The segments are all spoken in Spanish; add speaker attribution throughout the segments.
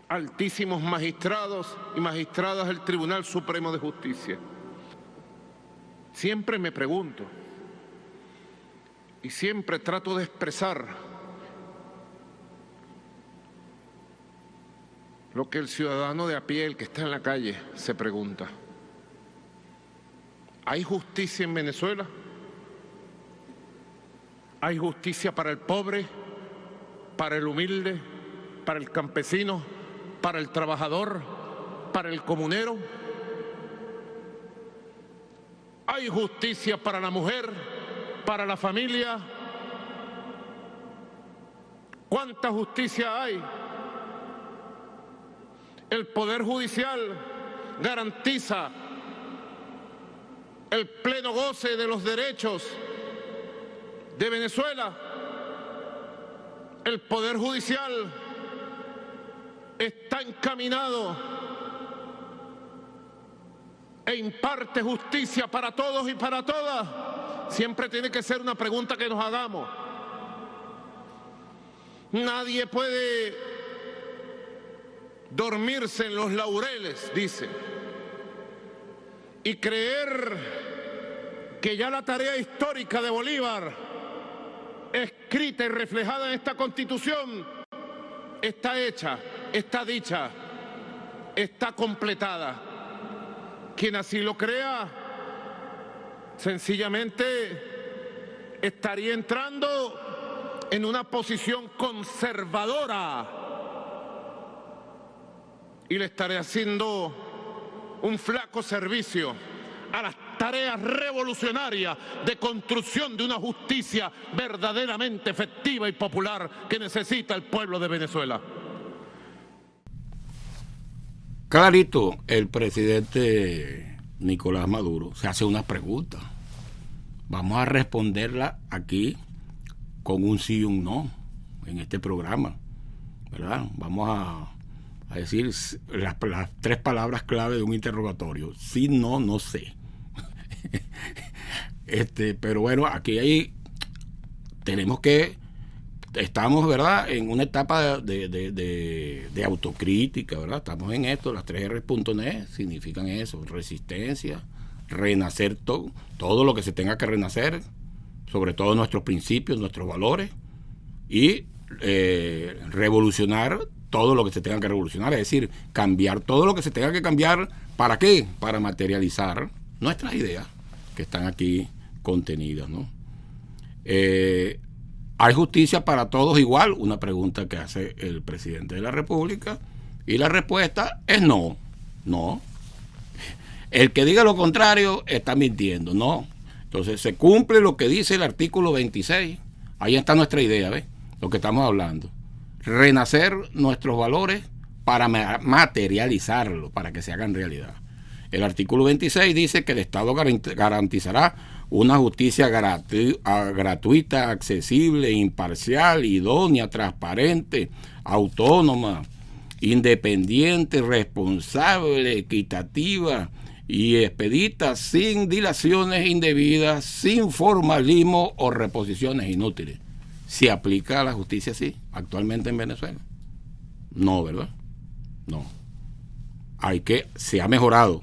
Speaker 1: altísimos magistrados y magistradas del Tribunal Supremo de Justicia. Siempre me pregunto y siempre trato de expresar lo que el ciudadano de a pie, el que está en la calle, se pregunta. ¿Hay justicia en Venezuela? ¿Hay justicia para el pobre, para el humilde, para el campesino, para el trabajador, para el comunero? ¿Hay justicia para la mujer, para la familia? ¿Cuánta justicia hay? El Poder Judicial garantiza el pleno goce de los derechos de Venezuela. El Poder Judicial está encaminado e imparte justicia para todos y para todas. Siempre tiene que ser una pregunta que nos hagamos. Nadie puede dormirse en los laureles, dice, y creer que ya la tarea histórica de Bolívar, escrita y reflejada en esta Constitución, está hecha, está dicha, está completada. Quien así lo crea, sencillamente estaría entrando en una posición conservadora y le estaría haciendo un flaco servicio a las tareas revolucionarias de construcción de una justicia verdaderamente efectiva y popular que necesita el pueblo de Venezuela.
Speaker 2: Clarito, el presidente Nicolás Maduro se hace una pregunta. Vamos a responderla aquí con un sí y un no en este programa, ¿verdad? Vamos a decir las 3 palabras clave de un interrogatorio. Sí, no, no sé. Pero bueno, aquí tenemos que, estamos, ¿verdad?, en una etapa de autocrítica, ¿verdad? Estamos en esto, las 3R.net significan eso: resistencia, renacer todo lo que se tenga que renacer, sobre todo nuestros principios, nuestros valores, y revolucionar todo lo que se tenga que revolucionar, es decir, cambiar todo lo que se tenga que cambiar. ¿Para qué? Para materializar nuestras ideas que están aquí contenidas, ¿no? ¿Hay justicia para todos igual? Una pregunta que hace el presidente de la República, y la respuesta es no. No. El que diga lo contrario está mintiendo, no. Entonces se cumple lo que dice el artículo 26. Ahí está nuestra idea, ¿ves? Lo que estamos hablando. Renacer nuestros valores para materializarlo, para que se hagan realidad. El artículo 26 dice que el Estado garantizará una justicia gratuita, accesible, imparcial, idónea, transparente, autónoma, independiente, responsable, equitativa y expedita, sin dilaciones indebidas, sin formalismo o reposiciones inútiles. ¿Se aplica la justicia así actualmente en Venezuela? No, ¿verdad? No. Se ha mejorado,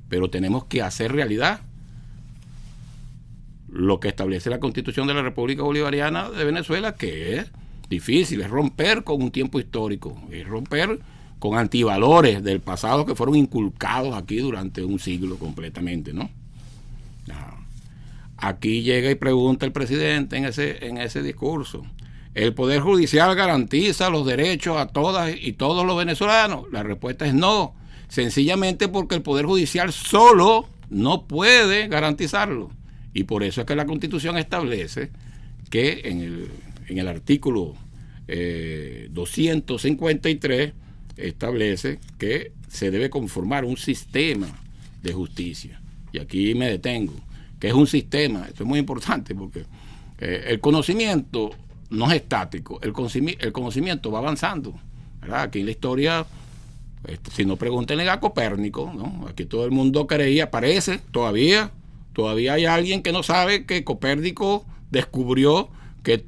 Speaker 2: pero tenemos que hacer realidad lo que establece la Constitución de la República Bolivariana de Venezuela, que es difícil, es romper con un tiempo histórico, es romper con antivalores del pasado que fueron inculcados aquí durante un siglo completamente, ¿no? Aquí llega y pregunta el presidente en ese discurso: ¿el Poder Judicial garantiza los derechos a todas y todos los venezolanos? La respuesta es no, sencillamente porque el Poder Judicial solo no puede garantizarlo. Y por eso es que la Constitución establece que en el artículo 253 establece que se debe conformar un sistema de justicia. Y aquí me detengo. ¿Qué es un sistema? Esto es muy importante porque el conocimiento no es estático, el conocimiento va avanzando, ¿verdad? Aquí en la historia, si no, pregúntenle a Copérnico, ¿no? Aquí todo el mundo creía, parece, todavía hay alguien que no sabe que Copérnico descubrió que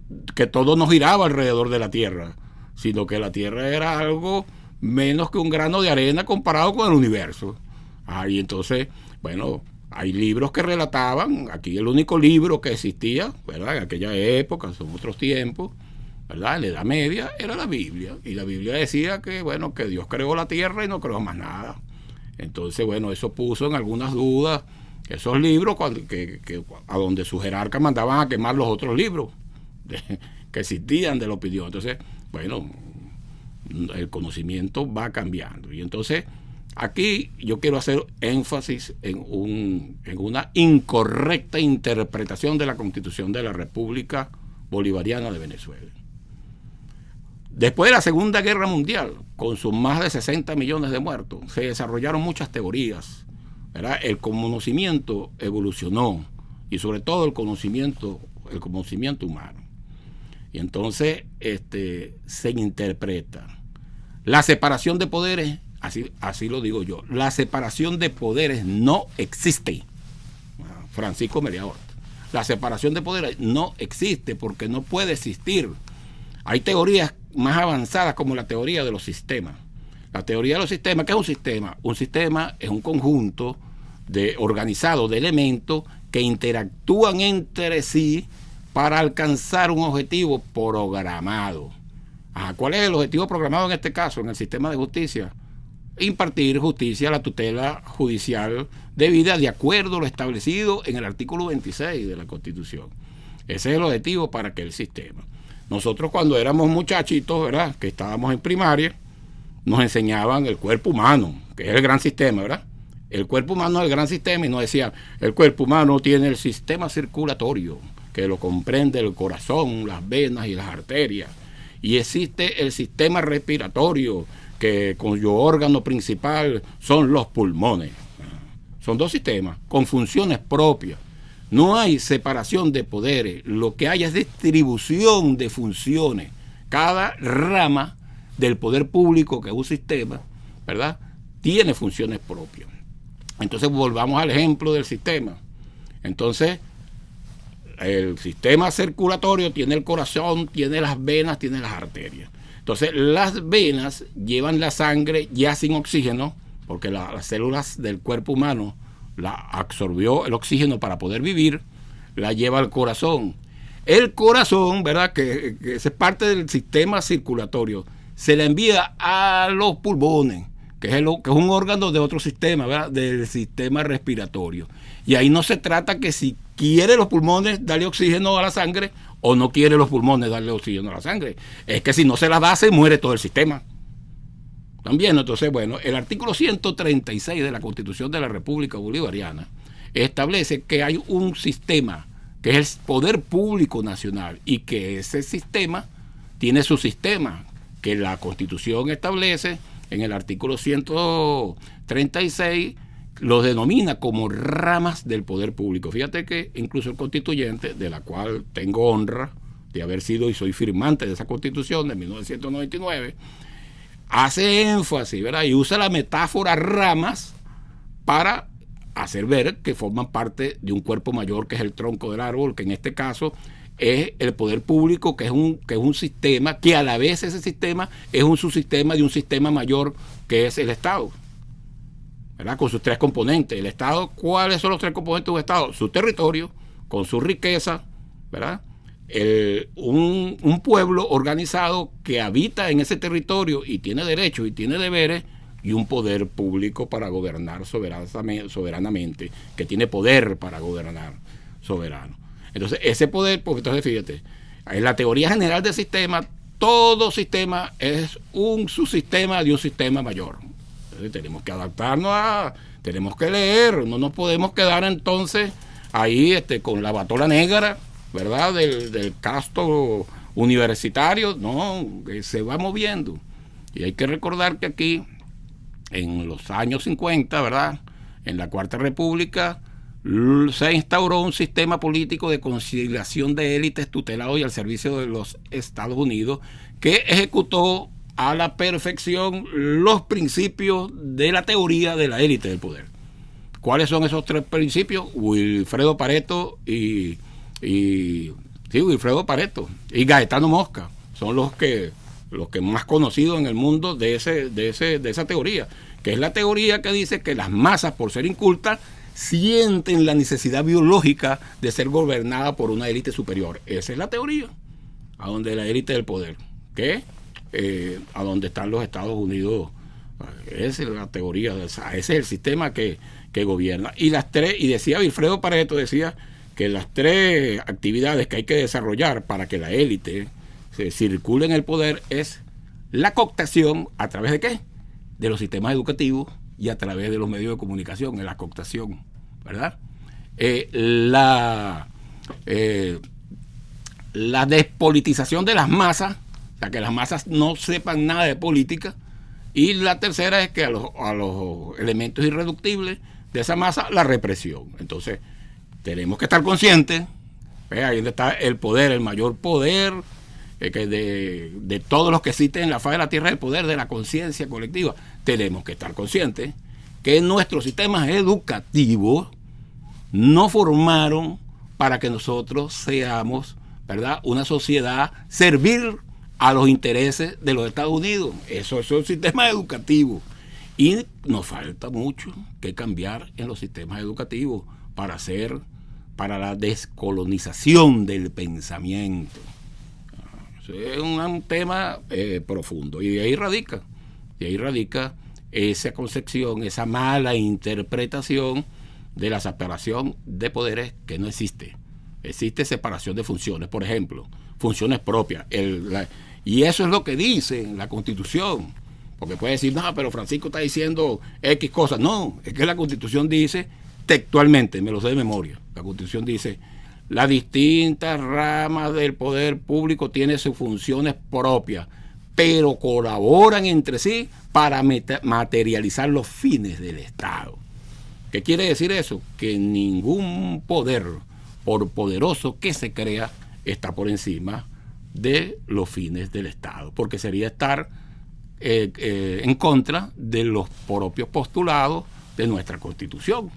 Speaker 2: todo no giraba alrededor de la Tierra, sino que la Tierra era algo menos que un grano de arena comparado con el universo. Y entonces, bueno, hay libros que relataban, aquí el único libro que existía, ¿verdad? En aquella época, son otros tiempos, ¿verdad? En la Edad Media era la Biblia, y la Biblia decía que, bueno, que Dios creó la tierra y no creó más nada. Entonces, bueno, eso puso en algunas dudas esos libros a donde sus jerarcas mandaban a quemar los otros libros que existían de la opinión. Entonces, bueno, el conocimiento va cambiando. Y entonces, aquí yo quiero hacer énfasis en una incorrecta interpretación de la Constitución de la República Bolivariana de Venezuela. Después de la Segunda Guerra Mundial, con sus más de 60 millones de muertos, se desarrollaron muchas teorías, ¿verdad? El conocimiento evolucionó, y sobre todo el conocimiento humano. Y entonces se interpreta la separación de poderes, así lo digo yo, la separación de poderes no existe. Francisco Meliá Horta. La separación de poderes no existe porque no puede existir. Hay teorías más avanzadas como la teoría de los sistemas. La teoría de los sistemas, ¿qué es un sistema? Un sistema es un conjunto organizado de elementos que interactúan entre sí para alcanzar un objetivo programado. ¿Cuál es el objetivo programado en este caso, en el sistema de justicia? Impartir justicia a la tutela judicial debida de acuerdo a lo establecido en el artículo 26 de la Constitución. Ese es el objetivo para aquel sistema. Nosotros cuando éramos muchachitos, ¿verdad?, que estábamos en primaria, nos enseñaban el cuerpo humano, que es el gran sistema, ¿verdad? El cuerpo humano es el gran sistema, y nos decían, el cuerpo humano tiene el sistema circulatorio, que lo comprende el corazón, las venas y las arterias. Y existe el sistema respiratorio, cuyo órgano principal son los pulmones. Son dos sistemas con funciones propias. No hay separación de poderes, lo que hay es distribución de funciones. Cada rama del poder público, que es un sistema, ¿verdad?, tiene funciones propias. Entonces volvamos al ejemplo del sistema. Entonces, el sistema circulatorio tiene el corazón, tiene las venas, tiene las arterias. Entonces, las venas llevan la sangre ya sin oxígeno, porque las células del cuerpo humano la absorbió el oxígeno para poder vivir, la lleva al corazón. El corazón, ¿verdad?, que es parte del sistema circulatorio, se la envía a los pulmones, que es un órgano de otro sistema, ¿verdad?, del sistema respiratorio. Y ahí no se trata que si quiere los pulmones darle oxígeno a la sangre o no quiere los pulmones darle oxígeno a la sangre. Es que si no se la da, se muere todo el sistema. También, entonces, bueno, el artículo 136 de la Constitución de la República Bolivariana establece que hay un sistema, que es el poder público nacional, y que ese sistema tiene su sistema, que la Constitución establece en el artículo 136, lo denomina como ramas del poder público. Fíjate que incluso el constituyente, de la cual tengo honra de haber sido y soy firmante de esa Constitución de 1999, hace énfasis, ¿verdad?, y usa la metáfora ramas para hacer ver que forman parte de un cuerpo mayor, que es el tronco del árbol, que en este caso es el poder público, que es un sistema, que a la vez ese sistema es un subsistema de un sistema mayor, que es el Estado, ¿verdad?, con sus tres componentes. El Estado, ¿cuáles son los tres componentes de un Estado? Su territorio, con su riqueza, ¿verdad?, un pueblo organizado que habita en ese territorio y tiene derechos y tiene deberes, y un poder público para gobernar soberanamente, que tiene poder para gobernar soberano. Entonces, ese poder, porque entonces fíjate, en la teoría general del sistema, todo sistema es un subsistema de un sistema mayor. Entonces, tenemos que adaptarnos tenemos que leer, no nos podemos quedar entonces ahí con la batola negra, ¿verdad?, del casto universitario. No, que se va moviendo. Y hay que recordar que aquí, en los años 50, ¿verdad?, en la Cuarta República, se instauró un sistema político de conciliación de élites tutelado y al servicio de los Estados Unidos, que ejecutó a la perfección los principios de la teoría de la élite del poder. ¿Cuáles son esos tres principios? Wilfredo Pareto Wilfredo Pareto y Gaetano Mosca son los que los que más conocidos en el mundo de esa teoría, que es la teoría que dice que las masas, por ser incultas, sienten la necesidad biológica de ser gobernadas por una élite superior. Esa es la teoría, a donde la élite del poder, que a donde están los Estados Unidos. Esa es la teoría, ese es el sistema que gobierna. Y decía Wilfredo Pareto, decía que las tres actividades que hay que desarrollar para que la élite se circule en el poder es la cooptación, ¿a través de qué? De los sistemas educativos y a través de los medios de comunicación, en la cooptación, ¿verdad? La despolitización de las masas, o sea, que las masas no sepan nada de política. Y la tercera es que a los elementos irreductibles de esa masa, la represión. Entonces, tenemos que estar conscientes, ahí donde está el poder, el mayor poder de todos los que existen en la faz de la tierra, el poder de la conciencia colectiva. Tenemos que estar conscientes que nuestros sistemas educativos no formaron para que nosotros seamos, ¿verdad?, una sociedad servil a los intereses de los Estados Unidos. Eso es el sistema educativo. Y nos falta mucho que cambiar en los sistemas educativos para la descolonización del pensamiento. Es un tema profundo. Y de ahí radica esa concepción, esa mala interpretación de la separación de poderes que no existe. Existe separación de funciones, por ejemplo, funciones propias. Y eso es lo que dice la Constitución. Porque puede decir, no, pero Francisco está diciendo X cosas. No, es que la Constitución dice textualmente, me lo sé de memoria. La Constitución dice, las distintas ramas del poder público tienen sus funciones propias, pero colaboran entre sí para materializar los fines del Estado. ¿Qué quiere decir eso? Que ningún poder, por poderoso que se crea, está por encima de los fines del Estado, porque sería estar en contra de los propios postulados de nuestra Constitución.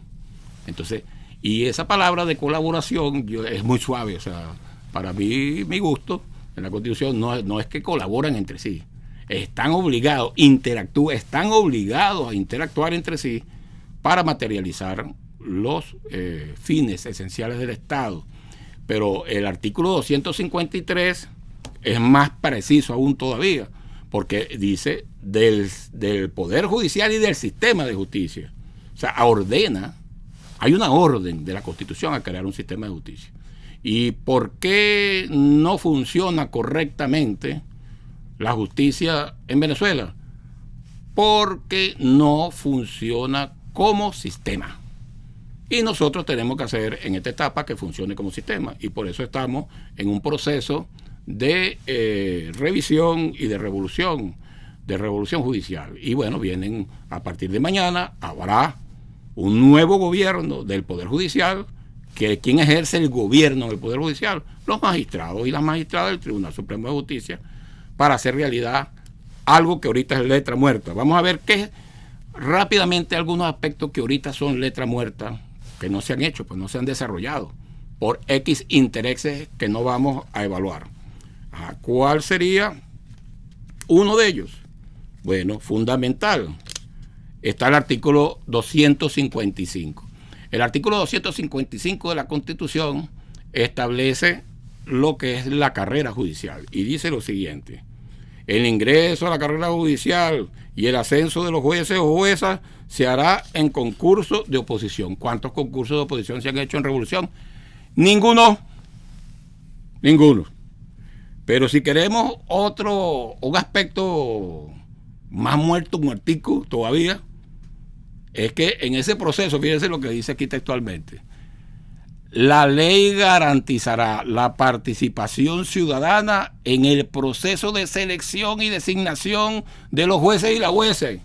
Speaker 2: Entonces, y esa palabra de colaboración es muy suave, o sea, para mí, mi gusto, en la Constitución no es que colaboran entre sí, están obligados a interactuar entre sí para materializar los fines esenciales del Estado. Pero el artículo 253 es más preciso aún todavía, porque dice del Poder Judicial y del sistema de justicia. O sea, hay una orden de la Constitución a crear un sistema de justicia. ¿Y por qué no funciona correctamente la justicia en Venezuela? Porque no funciona como sistema. Y nosotros tenemos que hacer en esta etapa que funcione como sistema. Y por eso estamos en un proceso de revisión y de revolución judicial. Y bueno, vienen a partir de mañana, habrá un nuevo gobierno del Poder Judicial, que quien ejerce el gobierno del Poder Judicial, los magistrados y las magistradas del Tribunal Supremo de Justicia, para hacer realidad algo que ahorita es letra muerta. Vamos a ver rápidamente algunos aspectos que ahorita son letra muerta, que no se han hecho, pues no se han desarrollado, por X intereses que no vamos a evaluar. ¿Cuál sería uno de ellos? Bueno, fundamental. Está el artículo 255. El artículo 255 de la Constitución establece lo que es la carrera judicial y dice lo siguiente: el ingreso a la carrera judicial y el ascenso de los jueces o juezas se hará en concurso de oposición. ¿Cuántos concursos de oposición se han hecho en revolución? Ninguno. Pero si queremos un aspecto más muertico todavía, es que en ese proceso, fíjense lo que dice aquí textualmente: la ley garantizará la participación ciudadana en el proceso de selección y designación de los jueces y las jueces.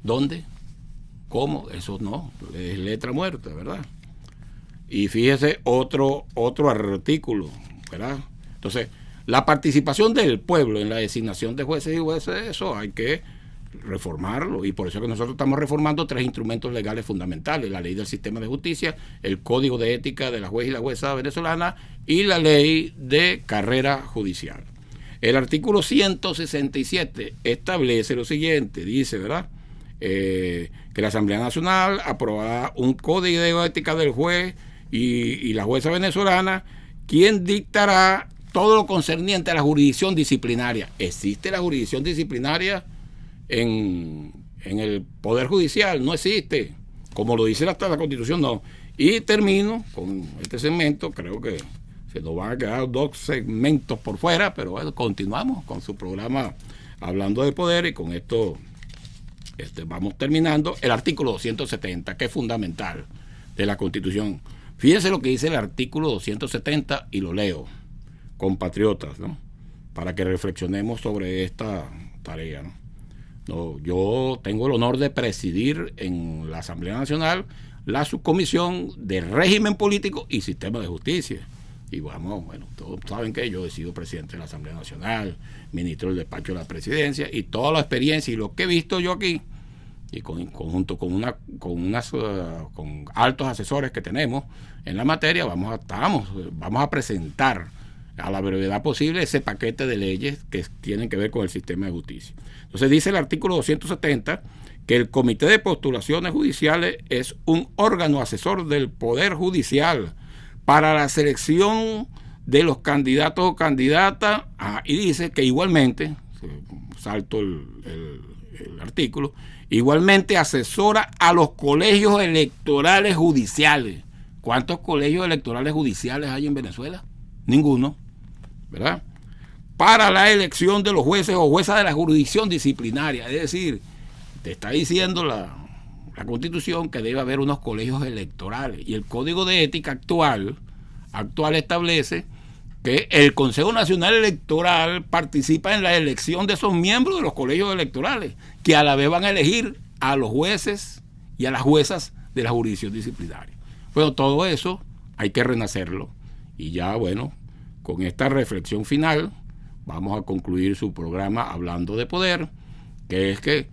Speaker 2: ¿Dónde? ¿Cómo? Eso no, es letra muerta, ¿verdad? Y fíjese otro artículo, ¿verdad? Entonces, la participación del pueblo en la designación de jueces y jueces, eso hay que reformarlo, y por eso es que nosotros estamos reformando 3 instrumentos legales fundamentales: la ley del sistema de justicia, el código de ética de la juez y la jueza venezolana y la ley de carrera judicial. El artículo 167 establece lo siguiente, dice, ¿verdad? Que la Asamblea Nacional aprobará un código de ética del juez y la jueza venezolana, quien dictará todo lo concerniente a la jurisdicción disciplinaria. ¿Existe la jurisdicción disciplinaria en el Poder Judicial? No existe. Como lo dice la Constitución, no. Y termino con este segmento. Creo que se nos van a quedar 2 segmentos por fuera, pero bueno, continuamos con su programa Hablando de Poder, y con esto vamos terminando. El artículo 270, que es fundamental de la Constitución. Fíjense lo que dice el artículo 270, y lo leo, compatriotas, ¿no? Para que reflexionemos sobre esta tarea, ¿no? Yo tengo el honor de presidir en la Asamblea Nacional la subcomisión de régimen político y sistema de justicia. Y bueno, todos saben que yo he sido presidente de la Asamblea Nacional, ministro del despacho de la presidencia, y toda la experiencia y lo que he visto yo aquí, y junto con altos asesores que tenemos en la materia, vamos a presentar a la brevedad posible ese paquete de leyes que tienen que ver con el sistema de justicia. Entonces dice el artículo 270 que el Comité de Postulaciones Judiciales es un órgano asesor del Poder Judicial para la selección de los candidatos o candidatas, y dice que igualmente, salto el artículo, igualmente asesora a los colegios electorales judiciales. ¿Cuántos colegios electorales judiciales hay en Venezuela? Ninguno, ¿verdad? Para la elección de los jueces o juezas de la jurisdicción disciplinaria. Es decir, te está diciendo la Constitución que debe haber unos colegios electorales, y el Código de Ética actual establece que el Consejo Nacional Electoral participa en la elección de esos miembros de los colegios electorales, que a la vez van a elegir a los jueces y a las juezas de la jurisdicción disciplinaria. Bueno, todo eso hay que renacerlo, y ya bueno, con esta reflexión final vamos a concluir su programa Hablando de Poder, que es que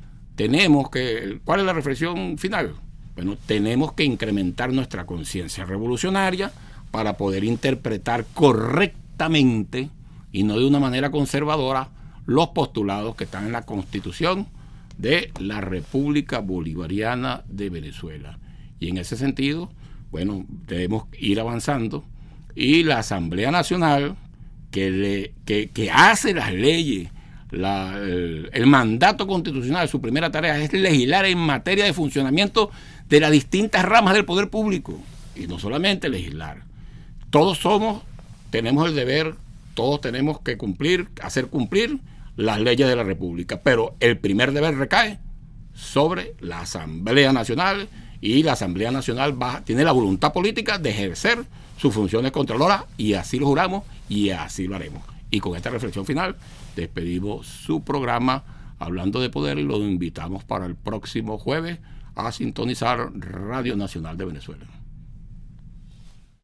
Speaker 2: ¿cuál es la reflexión final? Bueno, tenemos que incrementar nuestra conciencia revolucionaria para poder interpretar correctamente y no de una manera conservadora los postulados que están en la Constitución de la República Bolivariana de Venezuela. Y en ese sentido, bueno, debemos ir avanzando, y la Asamblea Nacional que hace las leyes, el mandato constitucional, su primera tarea es legislar en materia de funcionamiento de las distintas ramas del poder público, y no solamente legislar. Todos tenemos el deber, todos tenemos que hacer cumplir las leyes de la República, pero el primer deber recae sobre la Asamblea Nacional, y la Asamblea Nacional tiene la voluntad política de ejercer sus funciones controloras, y así lo juramos y así lo haremos. Y con esta reflexión final despedimos su programa Hablando de Poder, y lo invitamos para el próximo jueves a sintonizar Radio Nacional de Venezuela.